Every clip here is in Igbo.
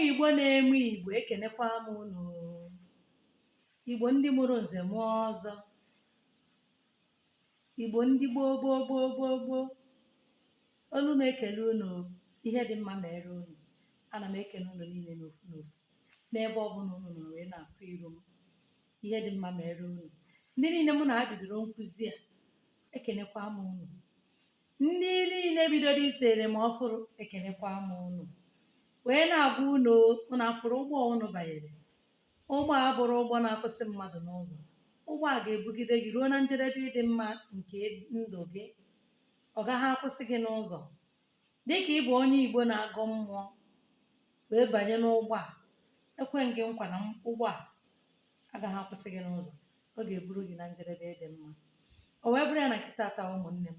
Igbo na-eme Igbo ekenekwa m unu. Igbo ndị mụrụ nze mụọ ọzọ, Igbo ndị gboo gboo gboo gboo gboo. Olu m ekele unu, ihe dị mma mere unu. Ana m ekele unu niile n'ofu n'ofu n'ebe ọ bụla unu nọ wee na-afụ iru m. Ihe dị mma mere unu. Ndị niile mụ na ha bidoro nkụzi a, ekenekwa m unu. Ndị niile bidoro isere m ọfụrụ, ekenekwa m unu. Wee na-agwa unu afụrụ ụgbọ unu banyere. Ụgbọ a bụrụ ụgbọ na-akwụsị mmadụ n'ụzọ. Ụgbọ a ga-ebugide gị ruo na njedebe ịdị mma nke ndụ gị. Ọ gaghị akwụsị gị n'ụzọ. Dịka ị bụ onye Igbo na-agọ mmụọ wee banye n'ụgbọ a, ekwe gị nkwa na ụgbọ a agaghị akwụsị gị n'ụzọ. Ọ ga-eburu gị na njedebe ịdị mma. O wee bụrụ ya na nke tata ụmụnne m.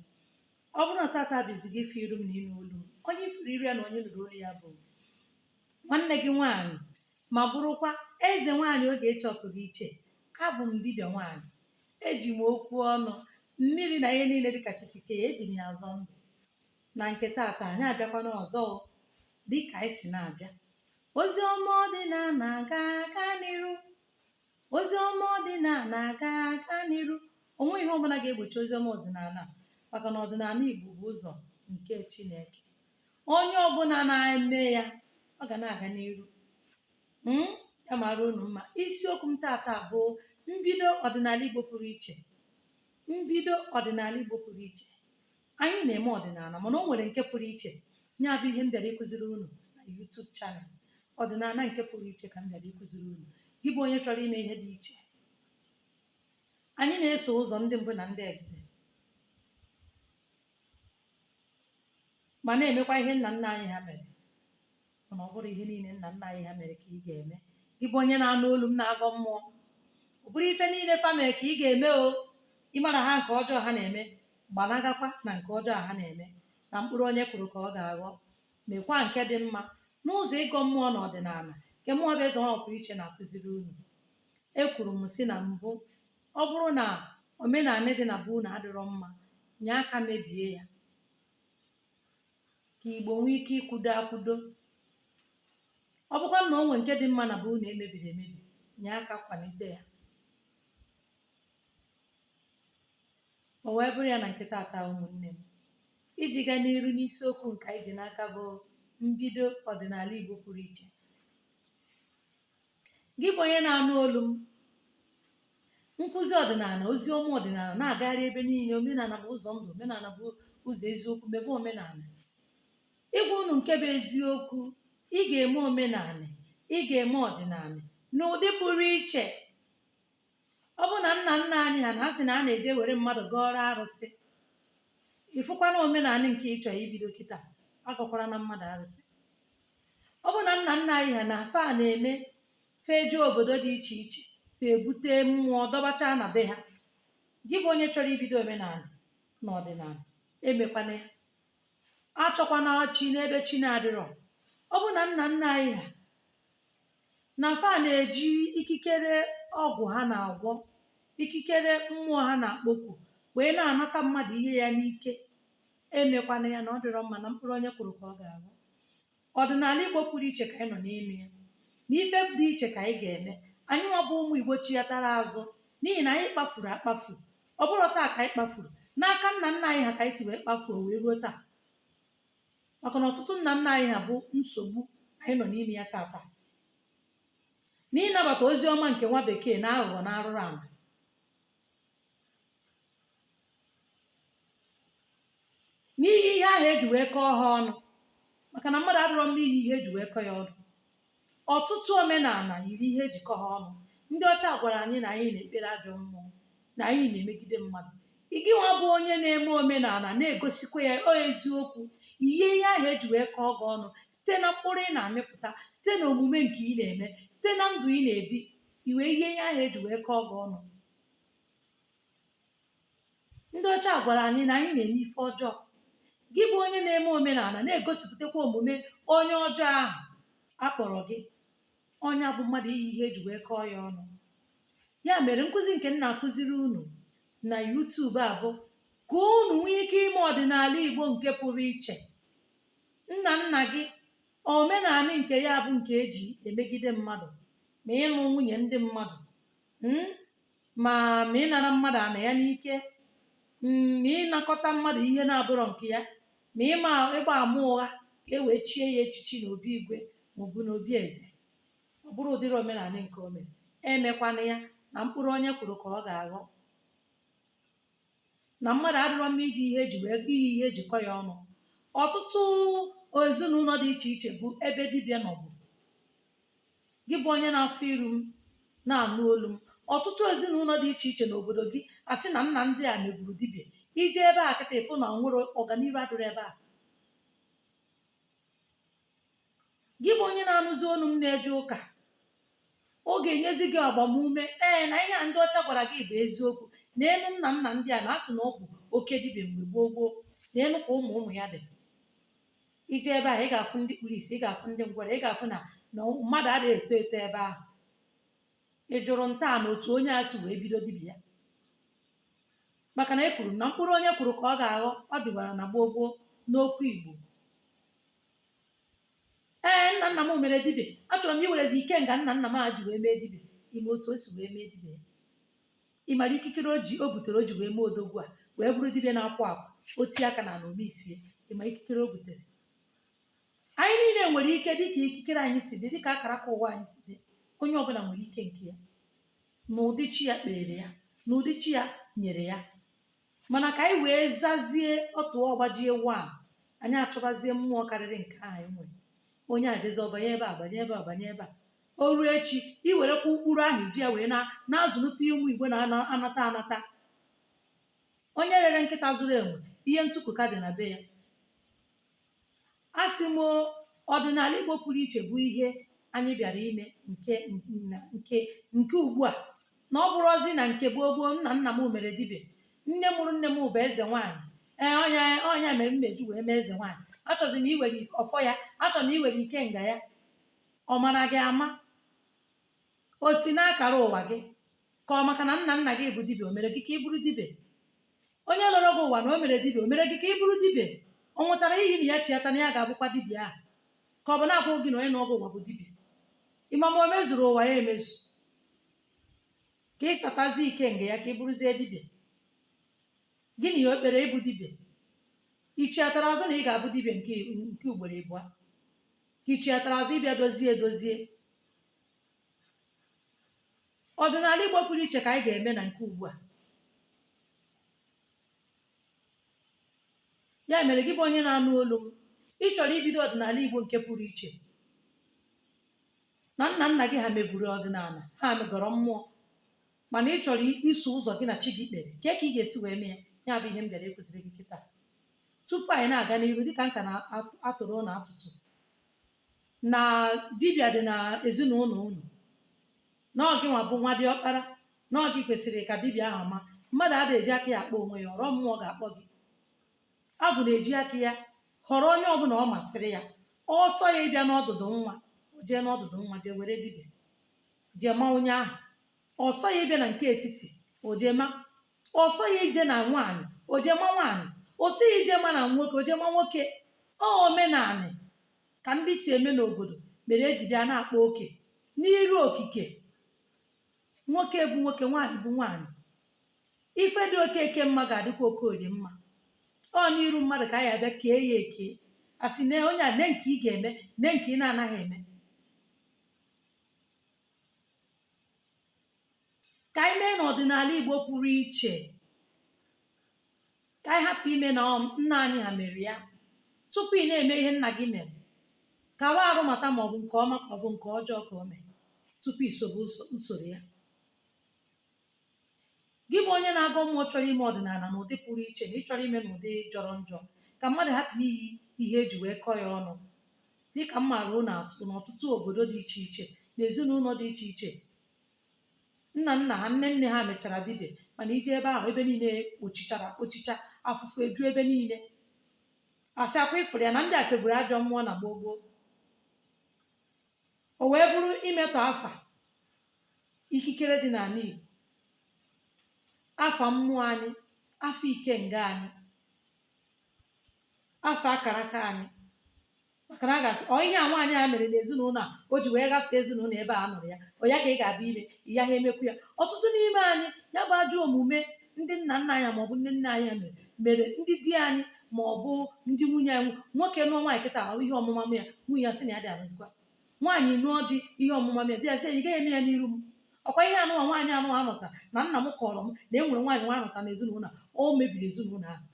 Ọ bụrụ na tata bụzi gị ife iru m na ịnụ olu m, onye ifuru iru ya na onye nụrụ olu ya bụ nwanne gị nwaanyị, ma bụrụkwa eze nwaanyị oge chọpụrụ iche. Abụ m dibịa nwaanyị. Eji m okwu ọnụ, mmiri na ihe niile dịka chisike ya, eji m ya azọ ndụ. Na nke tata anyị abịakwana ọzọ dịka anyị si na-abịa. Ozi ọma ọdịnala ga-aga n'iru. Ozi ọma ọdịnala ga-aga n'iru. Onwe ihe ọbụla ga-egbochi ozi ọma ọdịnala, maka na ọdịnala Igbo bụ ụzọ nke Chineke. Onye ọbụla na-eme ya, ọ ga na-aga n'iru. Ya mara unu mma. Isiokwu m tata bụ mbido ọdịnala Igbo pụrụ iche. Mbido ọdịnala Igbo pụrụ iche. Anyị na-eme ọdịnala, mana o nwere nke pụrụ iche. Ya bụ ihe m bịara ịkụziri unu na YouTube channel. Ọdịnala nke pụrụ iche ka m bịara ịkụziri unu. Gị bụ onye chọrọ ime ihe dị iche. Anyị na-eso ụzọ ndị mbụ na ndị egede, ma na-emekwa ihe nna nna anyị ha mere. Mana ọ bụrụ ihe niile nna nna anyị ha mere ka ị ga-eme. Gị bụ onye na-anụ olu m na-agọ mmụọ. Ọ bụrụ ife niile fa mere ka ị ga-eme o. Ịmara ha nke ọjọọ ha na-eme, gbanagakwa na nke ọjọọ ha na-eme. Na mkpụrụ onye kwuru ka ọ ga-aghọ. Mekwa nke dị mma n'ụzọ ịgọ mmụọ na ọdịnala nke mụọ bụ eze nwa pụrụ iche na-akụziri unu. Ekwuru m si na mbụ, ọ bụrụ na omenala dị na be unu adịrọ mma, nye aka mebie ya ka Igbo nwee ike ikwudo akwudo. Ọ bụkwa na o nwere nke dị mma na be unu emebiri emebi, nye aka kwalite ya. O wee bụrụ ya na nke tata ụmụnne m, iji gaa n'iru n'isiokwu nke anyị ji n'aka bụ mbido ọdịnala Igbo pụrụ iche. Gị bụ onye na-anụ olu m, nkụzi ọdịnala, ozi ọma ọdịnala na-agagharị ebe niile. Omenala bụ ụzọ ndụ, omenala bụ ụzọ eziokwu. Mebe omenala. Ịgwa unu nke bụ eziokwu, ị ga-eme omenala, ị ga-eme ọdịnala n'ụdị pụrụ iche. Ọ bụ na nna nna anyị ha na-asị na a na-eje were mmadụ gọọrọ arụsị. Ịfụkwana omenala nke ị chọrọ ibido kịta, agọkwara na mmadụ arụsị. Ọ bụ na nna nna anyị ha na afa a na-eme feje obodo dị iche iche, fe ebute mmụọ dọbacha na be ha. Gị bụ onye chọrọ ibido omenala na ọdịnala, emekwana ya. Achọkwana chi n'ebe chi na-adịrọ. Ọ bụ na nna nna anyị ha na afa na-eji ikikere ọgwụ ha na-agwọ, ikikere mmụọ ha na-akpọkwu wee na-anata mmadụ ihe ya n'ike, emekwana ya na ọ dịrọ mma na mkpụrụ onye kwuru ka ọ ga-agwọ. Ọdịnala Igbo pụrụ iche ka anyị nọ n'elu ya, na ife dị iche ka anyị ga-eme. Anyị nwa bụ ụmụ Igbo chiatara azụ n'ihi na anyị kpafuru akpafu. Ọ bụrụ taa ka anyị kpafuru, n'aka nna nna anyị ha ka anyị si wee kpafuo wee ruo taa. Maka na ọtụtụ nna nna anyị ha bụ nsogbu anyị nọ n'ime ya tata, n'ịnabata ozi ọma nke nwa bekee na aghụghọ na arụrụ ala. N'ihi ihe ahụ eji wee kọọ ha ọnụ, maka na mmadụ adịrọ mma iyi ihe eji wee kọọ ya ọnụ. Ọtụtụ omenala yiri ihe ejikọ ha ọnụ. Ndị ọcha gwara anyị na anyị na-ekpere ajọ mmụọ, na anyị na-emegide mmadụ. Gị nwa bụ onye na-eme omenala na-egosikwa ya eziokwu. Ihe ahụ eji wee kọọ gị ọnụ site na mkpụrụ ị na-amịpụta, site na omume nke ị na-eme, site na ndụ ị na-ebi, iwe ihe ahụ eji wee kọọ gị ọnụ. Ndị ọcha gwara anyị na anyị na-eme ife ọjọọ. Gị bụ onye na-eme omenala na-egosipụtakwa omume onye ọjọọ ahụ akpọrọ gị. Onye bụ mmadụ iyi ihe eji wee kọọ ya ọnụ. Ya mere nkụzi nke m na-akụziri unu na YouTube a bụ ka unu nwee ike ime ọdịnala Igbo nke pụrụ iche. Nna nna gị omenanị nke ya bụ nke eji emegide mmadụ ma ịnụ nwunye ndị mmadụ, ma ịnara mmadụ ana ya n'ike, ma ịnakọta mmadụ ihe na-abụrọ nke ya, ma ịgba ama ụgha ka e wee chie ya echichi n'obi igwe maọbụ n'obi eze. Ọ bụrụ ụdịrị omenanị nke o mere. Emekwana ya, na mkpụrụ onye kwuru ka ọ ga-aghọ. Na mmadụ adịrọ mma iji ihe ejikọ ya ọnụ. Ọtụtụ ezinụlọ dị iche iche bụ ebe dibịa nọbụ. Gị bụ onye na-afụ iru m, na-anụ olu m, ọtụtụ ezinụlọ dị iche iche n'obodo gị asị na nna ndị a megburu dibịa. Ije ebe a kịta ịfụ na nwere ọganihu adịrọ ebe a. Gị bụ onye na-anụzi olu m na-eje ụka, ọ ga-enyezi gị agbamume, na ihe a ndị ọcha gwara gị bụ eziokwu. N'elu nna nna ndị a na-asị na ọ bụ oke dibịa mgbe gboo gboo, n'elu ka ụmụ ụmụ ya dị. Ije ebe a ị ga-afụ ndị kpuru isi, ị ga-afụ ndị ngwere, ị ga-afụ na mmadụ adịghị eto eto ebe ahụ. Ị jụrụ ntaa na otu onye a si wee bido dibịa? Maka na e kwuru na mkpụrụ onye kwuru ka ọ ga-aghọ. Ọ dịwara na gboo gboo n'okwu Igbo. Nna nna m mere dibịa, achọrọ m iwerezi ike nga nna nna m a ji wee mee dibịa. Ime otu o si wee mee dibịa? Ị mara ikikere o butere o ji wee mee odogwu a wee bụrụ dibịa na-apụ apụ, oti aka na ala omeisie? Ị ma ikikere o butere? Anyị niile nwere ike dịka ikikere anyị si dị, dịka akara ka ụwa anyị si dị. Onye ọbụla nwere ike nke ya, na ụdị chi ya kpere ya, na ụdị chi ya nyere ya. Mana ka anyị wee zazie otu ọgbajie wa, anyị achọbazie mmụọ karịrị nke ahụ anyị nwere. Onye ajezi ọbanye ebe a, banye ebe a, banye ebe a. O ruo echi, i werekwa ụkpụrụ ahụ ji ya wee na-azụlite ụmụ Igbo na-anata anata. Onye rere nkịta zụrụ enwe, ihe ntụpụ ka dị na be ya. Asị m ọdịnala Igbo pụrụ iche bụ ihe anyị bịara ime nke ugbu a, na ọ bụrụzi na nke gboo gboo nna nna m mere dibịa. Nne mụrụ nne m bụ eze nwaanyị. Ọnya mere mmeju wee mee eze nwaanyị. Achọzi na iwere ọfọ ya, achọ na iwere ike nga ya. Ọ mara gị ama? O si n'akara ụwa gị? Ka ọ maka na nna nna gị bụ dibịa o mere gị ka ị bụrụ dibịa? Onye lọrọ gị ụwa na o mere dibịa o mere gị ka ị bụrụ dibịa? Ọ nwụtara iyi na ya chiata na ya ga-abụkwa dibịa ahụ? Ka ọ bụ na-akwụ gị na onye n'ọgụ ụwa bụ dibịa? Ịmama o mezuru ụwa ya emezu? Ka ị satazi ike nga ya ka ị bụrụzie dibịa? Gịnị ya o kpere ịbụ dibịa? Ichiatara azụ na ị ga-abụ dibịa nke ugboro ịbụọ? Ka ichiatara azụ ịbịa dozie edozie? Ọdịnala Igbo pụrụ iche ka anyị ga-eme na nke ugbu a. Ya mere gị bụ onye na-anụ olu m, ị chọrọ ibido ọdịnala Igbo nke pụrụ iche, na nna nna gị ha meburu ọdịnala, ha megọrọ mmụọ, mana ị chọrọ iso ụzọ gị na chi gị kpere, ka ị ga-esi wee mee ya bụ ihe m bịara ịkụziri gị kịta. Tupu anyị na-aga n'iru, dịka nka na-atụrụ na atụtụ na dibịa dị na ezinụlọ unu, na ọ gị nwa bụ nwa diọkpara, na ọ gị kwesịrị ka dibịa ahụ ma mmadụ adịghị eji aka ya akpọ onwe ya, ọrọ mmụọ ga-akpọ gị. Abụ na-eji aka ya họrọ onye ọbụla ọ masịrị ya. Ọsọ ya ịbịa n'ọdụdụ nwa, o jee n'ọdụdụ nwa jee were dibịa jee ma onye ahụ. Ọsọ ya ịbịa na nke etiti, o jee ma. Ọsọ ya ije na nwaanyị, o jee ma nwaanyị. O si ya ije ma na nwoke, o jee ma nwoke. Ọ omenanị ka ndị si eme n'obodo mere eji bịa na-akpa oke n'iru okike. Nwoke bụ nwoke, nwaanyị bụ nwaanyị. Ife dị okeke mma ga-adịkwa okorie mma. Ọ n'iru mmadụ ka anyị abịa kee ya eke, asị na onye a ne nke ị ga-eme, ne nke ị na-anaghị eme. Ka anyị mee n'ọdịnala Igbo pụrụ iche, ka anyị hapụ ime na nna anyị ha mere ya. Tupu ị na-eme ihe nna gị mere, kawa arụ mata ma ọ bụ nke ọma ka ọ bụ nke ọjọọ ka o mee, tupu isobe usoro ya. Gị bụ onye na-agọ mmụọ chọrọ ime ọdịnala n'ụdị pụrụ iche, na ịchọrọ ime n'ụdị jọrọ njọ, ka mmadụ hapụ iyi ihe eji wee kọọ ya ọnụ. Dịka mma ruo na-atụ n'ọtụtụ obodo dị iche iche na ezinụlọ dị iche iche, nna nna ha, nne nne ha mechara dibịa, mana ije ebe ahụ ebe niile kpochicha, afụfụ eju ebe niile. Asị akwa ịfụrụ ya na ndị a fegburu ajọ mmụọ na gboo gboo. O wee bụrụ imetọ afa ikikere dị n'ala Igbo, afa mmụọ anyị, afa ikenga anyị, afa akara aka anyị, maka na a ga-asị ọ ihe a nwaanyị a mere n'ezinụlọ a o ji wee gasa ezinụlọ ebe a nụrụ ya, ọ ya ka ị ga-abịa ime, ya ha emekwu ya. Ọtụtụ n'ime anyị ya bụ ajọ omume ndị nna nna anyị maọbụ nne nna anyị mere ndị di anyị maọbụ ndị nwunye anyị, nwoke nụọ nwaanyị kịta ahụ ihe ọmụma m ya, nwunye ya sị na ya dị arụzikwa. Nwaanyị nụọ dị ihe ọmụma m ya, di ya sị ị gaghị eme ya n'iru m. Ọkwa ihe anụnwa nwaanyị anụnwa anọta na nna m kọrọ m na e nwere nwaanyị nwa anọta na ezinụlọ o mebiri ezinụlọ ahụ.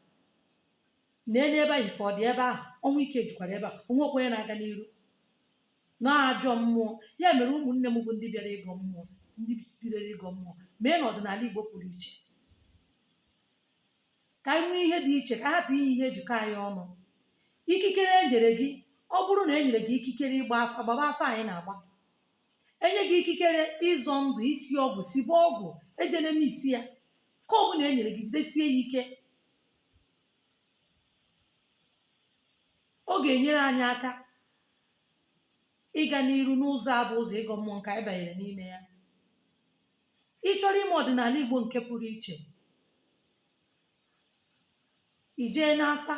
N'elu ebe ahụ ife ọ dị ebe ahụ, ọnwụ ike jukwara ebe a, onwe onye na-aga n'iru na-ajọ mmụọ. Ya mere ụmụnne m bụ ndị bịara ịgọ mmụọ, ndị bidoro ịgọ mmụọ, mee na ọdịnala Igbo pụrụ iche, ka anyị nwee ihe dị iche, ka hapụ ihe ejikọ anyị ọnụ. Ikikere e nyere gị, ọ bụrụ na e nyere gị ikikere ịgba afa, gbaba afa anyị na-agba. Enye gị ikikere ịzọ ndụ, isi ọgwụ, sibe ọgwụ, ejene m isi ya. Ka ọ bụla e nyere gị jidesie ya ike, ọ ga-enyere anyị aka ịga n'iru n'ụzọ a bụ ụzọ ịgọ mmụọ nke anyị banyere n'ime ya. Ị chọrọ ime ọdịnala Igbo nke pụrụ iche, i jee n'afa.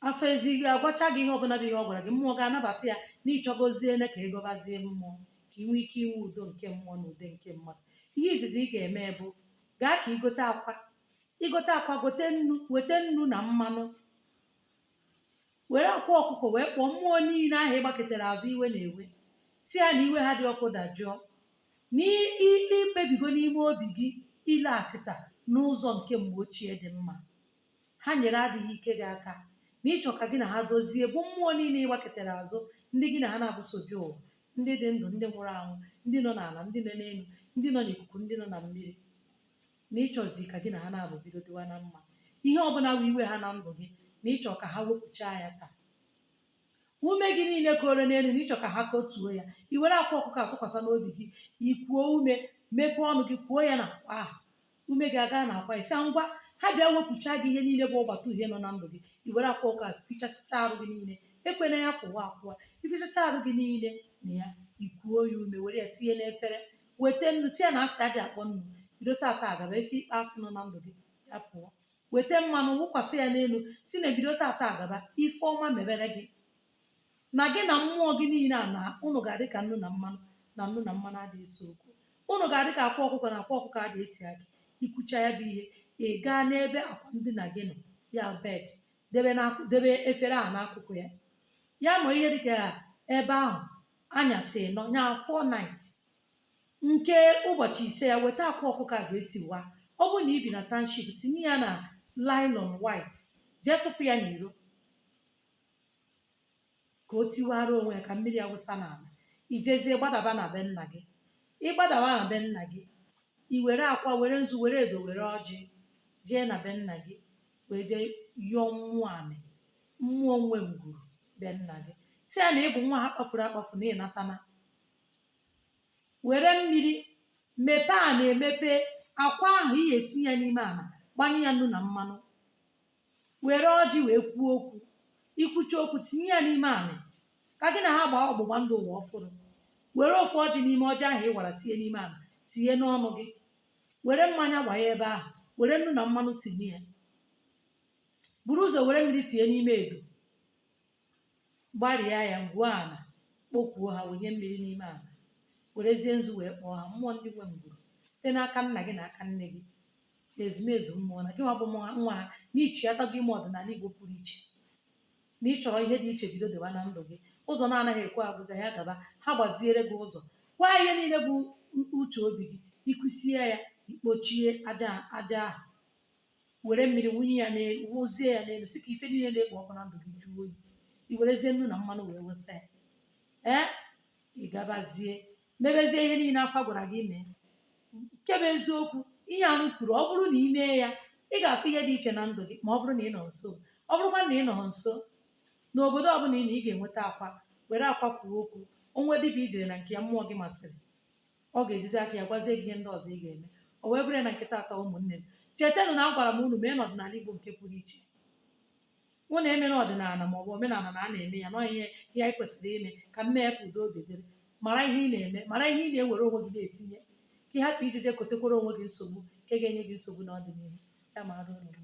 Afa ezighị agwacha gị ihe ọbụla bụ ihe ọ gwara gị, mmụọ ga-anabata ya na ịchọgoziene ka ịgọbazie mmụọ, ka ị nwee ike inwe udo nke mmụọ na udo nke mmadụ. Ihe izizi ị ga-eme bụ gaa ka igote akwa. Igote akwa, gote nnu, weta nnu na mmanụ, were akwa ọkụkọ wee kpọọ mmụọ niile ahụ ịgbakọtara azụ iwe na-ewe, si ya na iwe ha dị ọkụ dajụọ, na ikpebigo n'ime obi gị ịlaghachita n'ụzọ nke mgbe ochie dị mma. Ha nyere adịghị ike gị aka, na ịchọ ka gị na ha dozie, bụ mmụọ niile ịgbakọtara azụ, ndị gị na ha na-abụso bi ụwa, ndị dị ndụ, ndị nwụrụ anwụ, ndị nọ n'ala, ndị nọ n'elu, ndị nọ n'ikuku, ndị nọ na mmiri, na ịchọzi ka gị na ha na-abụ bido dịwa na mma. Ihe ọbụla bụ iwe ha na ndụ gị, na ịchọ ka ha wepụchaa ya taa. Ume gị niile koro n'elu, na ịchọ ka ha kotuo ya. I were akwa ọkụkọ atụkwasị n'obi gị, ikwuo ume, mepee ọnụ gị, kwuo ya na akwa ahụ. Ume gị aga na akwa, isi ngwa ha bịa wepụchaa gị ihe niile bụ ọgbata uhie nọ na ndụ gị. I were akwa ọkụkọ fichacha arụ gị niile, ekwena ya kwụwa akwụwa. Ifichacha arụ gị niile na ya, ikwuo ya ume, were ya tinye n'efere, weta nnu, si ya na asị adị akpọ nnu, bido tata agaba efe ikpe asị nọ na ndụ gị ya pụọ. Weta mmanụ wụkwasị ya n'elu, si na ebido tata agaba ife ọma mebere gị, na gị na mmụọ gị niile a na ụnụ ga-adị ka nnu na mmanụ, na nnu na mmanụ adịghị eso okwu. Ụnụ ga-adị ka akwa ọkụkọ na akwa ọkụkọ adịghị eti gị. Ikwucha ya bụ ihe, ị gaa n'ebe akwa ndina gị nọ, ya bed, debe efere ahụ n'akụkụ ya. Ya ma ihe dịka ebe ahụ anyasị nọ nya 4 nights, nke ụbọchị ise ya weta akwa ọkụkọ a ji etiwa. Ọ bụrụ na ibi na township, tinye ya na nylon white, jee tụpụ ya n'iro ka o tiwara onwe ya, ka mmiri ya wụsa n'ala. Ijezie gbadaba na be nna gị. Ịgbadaba na be nna gị, i were akwa, were nzu, were edo, were ọjị, jee na be nna gị, wee jee yọọ mmụọ anị, mmụọ nwe ngwuru be nna gị, si ya na ịbụ nwa ha kpafuru akpafu na ịnatana. Were mmiri mepee a na-emepe akwa ahụ, ihe etinye ya n'ime ala, gbanye ya nnu na mmanụ, were ọjị wee kwuo okwu. Ikwucha okwu, tinye ya n'ime anị, ka gị na ha gbaa ọgbụgba ndụ ụwa ọfụrụ. Were ofu ọjị n'ime ọjị ahụ ị gwara tinye n'ime ala, tinye n'ọnụ gị, were mmanya gbanye ebe ahụ, were nnu na mmanụ tinye ya. Buru ụzọ were mmiri tinye n'ime edo, gbarịa ya, gwuo ala, kpokwuo ha, wenye mmiri n'ime ala, werezie nzu wee kpọọ ha mmụọ ndị nwe ngwuru, site n'aka nna gị na aka nne gị, na ezumezu mmụọ, na gị nwa bụ nwa ha, na ichiatago ime ọdịnala Igbo pụrụ iche, na ị chọrọ ihe dị iche bido dịwa na ndụ gị. Ụzọ na-anaghị ekwe agụga ya gaba, ha gbaziere gị ụzọ, gwa ihe niile bụ uche obi gị, ikwusie ya, ikpochie aja ahụ, were mmiri wunye ya n'elu, wụzie ya n'elu, si ka ife niile na-ekpo ọkụ na ndụ gị jụọ oyi. I werezie nnu na mmanụ wee wesa ya, ị gabazie mebezie ihe niile afa gwara gị mee. Nke bụ eziokwu, ihe a m kwuru, ọ bụrụ na ị mee ya, ị ga-afụ ihe dị iche na ndụ gị. Ma ọ bụrụ na ị nọ nso, ọ bụrụkwa na ị nọ nso n'obodo ọbụla ị ga-enweta akwa, were akwa kwuo okwu. Onwe dibịa ijere na nke ya mmụọ gị masịrị, ọ ga-ejizi aka ya gwazie gị ihe ndị ọzọ ị ga-eme. O wee bụrụ na nkịta atọ, ụmụnne m, chetanụ na a gwara m unu mee n'ọdịnala Igbo nke pụrụ iche. Unu eme n'ọdịnala maọbụ omenala na a na-eme ya, nọ ihe anyị kwesịrị ime ka mmee ka udo obi dịrị. Mara ihe ị na-eme, mara ihe ị na-ewere onwe gị na-etinye, ka ị hapụ ije kotekwara onwe gị nsogbu nke ga-enye gị nsogbu n'ọdịnihu. Ya mara unu.